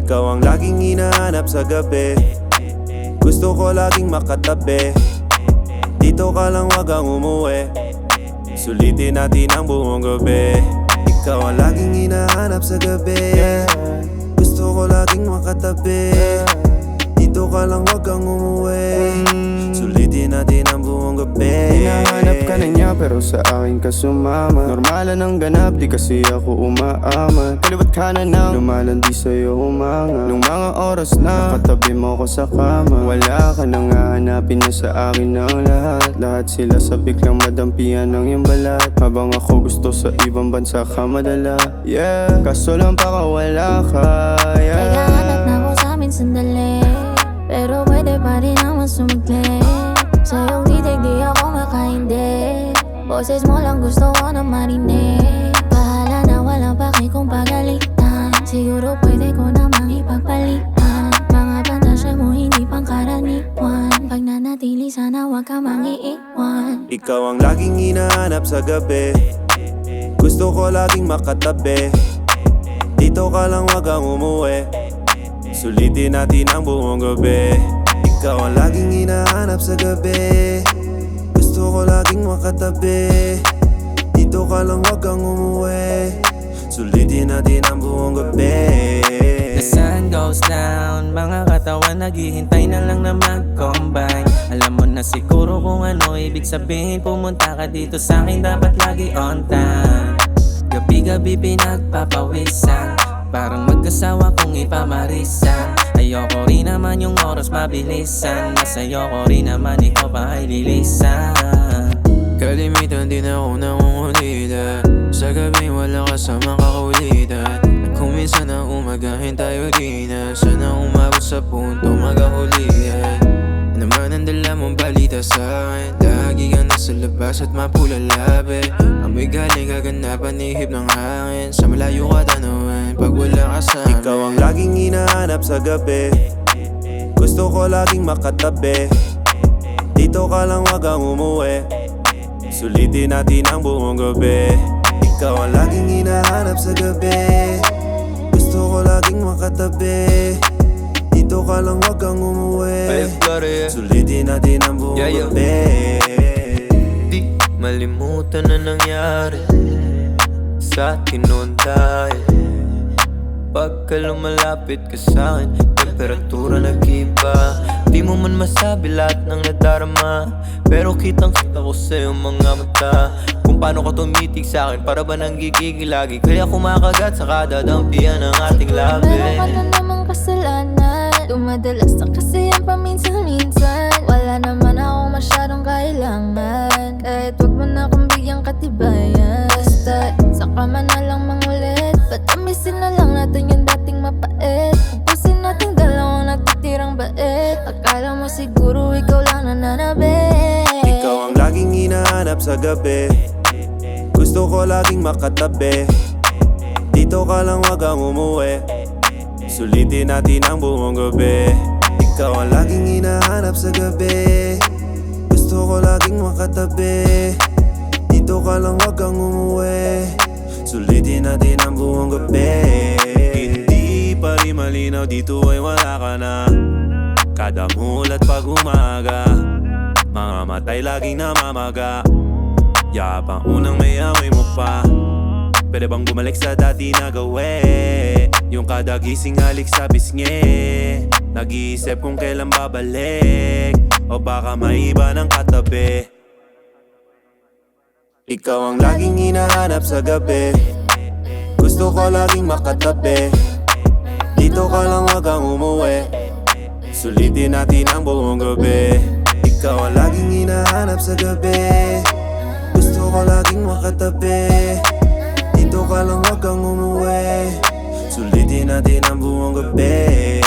Ikaw ang laging hinahanap sa gabi. Gusto ko laging makatabi. Dito ka lang, wag kang umuwi. Sulitin natin ang buong gabi. Ikaw ang laging hinahanap sa gabi. Gusto ko laging makatabi. Dito ka lang, wag kang umuwi. Sulitin natin ang buong gabi. Hinahanap ka na niya pero sa akin ka sumama. Normalan ang ganap, di kasi ako umaaman. Kaliwat ka na nang lumalandi sa'yo humanga. Nung mga oras na nakatabi mo ko sa kama, wala ka nang hahanapin na sa akin ang lahat. Lahat sila sa biglang madampian ng iyong balat. Habang ako gusto sa ibang bansa ka madala. Yeah, kaso lang baka wala ka. Yeah, naghahanap na ako sa amin sandali, pero pwede pa rin naman sumagli. Sa iyong titig di ako makaindi. Boses mo lang gusto ko na marinig. Bahala na walang paki kung pagalitan. Siguro pwede ko namang ipagpalitan. Mga pantasya mo hindi pang karaniwan. Pag nanatili sana wag ka mangiiwan. Ikaw ang laging hinahanap sa gabi. Gusto ko laging makatabi. Dito ka lang, wag kang umuwi. Sulitin natin ang buong gabi. Ikaw ang laging hinahanap sa gabi. Gusto ko laging makatabi. Dito ka lang, wag kang umuwi. Sulitin natin ang buong gabi. The sun goes down, mga katawan naghihintay na lang na mag-combine. Alam mo na siguro kung ano ibig sabihin, pumunta ka dito sa akin, dapat lagi on time. Gabi-gabi pinagpapawisan, parang magkasawa kong ipamarisan. Ayoko rin naman yung oras mabilisan, mas ayoko rin naman ikaw pa ay lilisan. Kalimitan din ako nangungulitan, sa gabi wala kasamang kakulitan. Kung minsan ang umagahin tayo rin na, sana umabot sa punto magahulihan. Naman ang dala mong balita sa'kin, lagi ka nasa labas at mapula labi. Amoy galing kaganapan, ihip ng hangin. Sa malayo ka tanawin pag wala ka sa amin. Ikaw ang laging hinahanap sa gabi. Gusto ko laging makatabi. Dito ka lang, wag kang umuwi. Sulitin natin ang buong gabi. Ikaw ang laging hinahanap sa gabi. Gusto ko laging makatabi. Dito ka lang, wag kang umuwi. Sulitin natin ang buong gabi. Di malimutan na nangyari sa atin noon dahil pagka lumalapit ka sa'kin, temperatura nag-iba. Di mo man masabi lahat ng nadarama, pero kitang-kita ko sa iyong mga mata. Kung paano ka tumitig sa'kin, para ba nanggigigil lagi? Kaya kumakagat sa kadadampian ng ating labi. Meron ka na namang kasalanan, dumadalas na kasi yan paminsan-minsan. Wala naman akong masyadong kailangan, kahit wag mo na akong bigyang katibayan. Basta saka man na lang mangulit, patamisin na lang natin yung dating mapait. Ubusin natin dalawang natitirang bait. Akala mo siguro ikaw lang nananabik. Ikaw ang laging hinahanap sa gabi. Gusto ko laging makatabi. Dito ka lang, wag kang umuwi. Sulitin natin ang buong gabi. Ikaw ang laging hinahanap sa gabi. Gusto ko laging makatabi. Dito ka lang, wag kang umuwi. Sulitin natin ang buong gabi. Hindi pa rin malinaw, dito ay wala ka na. Kada mulat pag umaga, mga matay laging namamaga. Yapang unang may amoy mo pa. Pwede bang bumalik sa dati na gawi? Yung kada gising halik sa pisngi. Nag-iisip kung kailan babalik, o baka maiba ng katabi. Ikaw ang laging hinahanap sa gabi. Gusto ko laging makatabi. Dito ka lang, wag kang umuwi. Sulitin natin ang buong gabi. Ikaw ang laging hinahanap sa gabi. Gusto ko laging makatabi. Dito ka lang, wag kang umuwi. Sulitin natin ang buong gabi.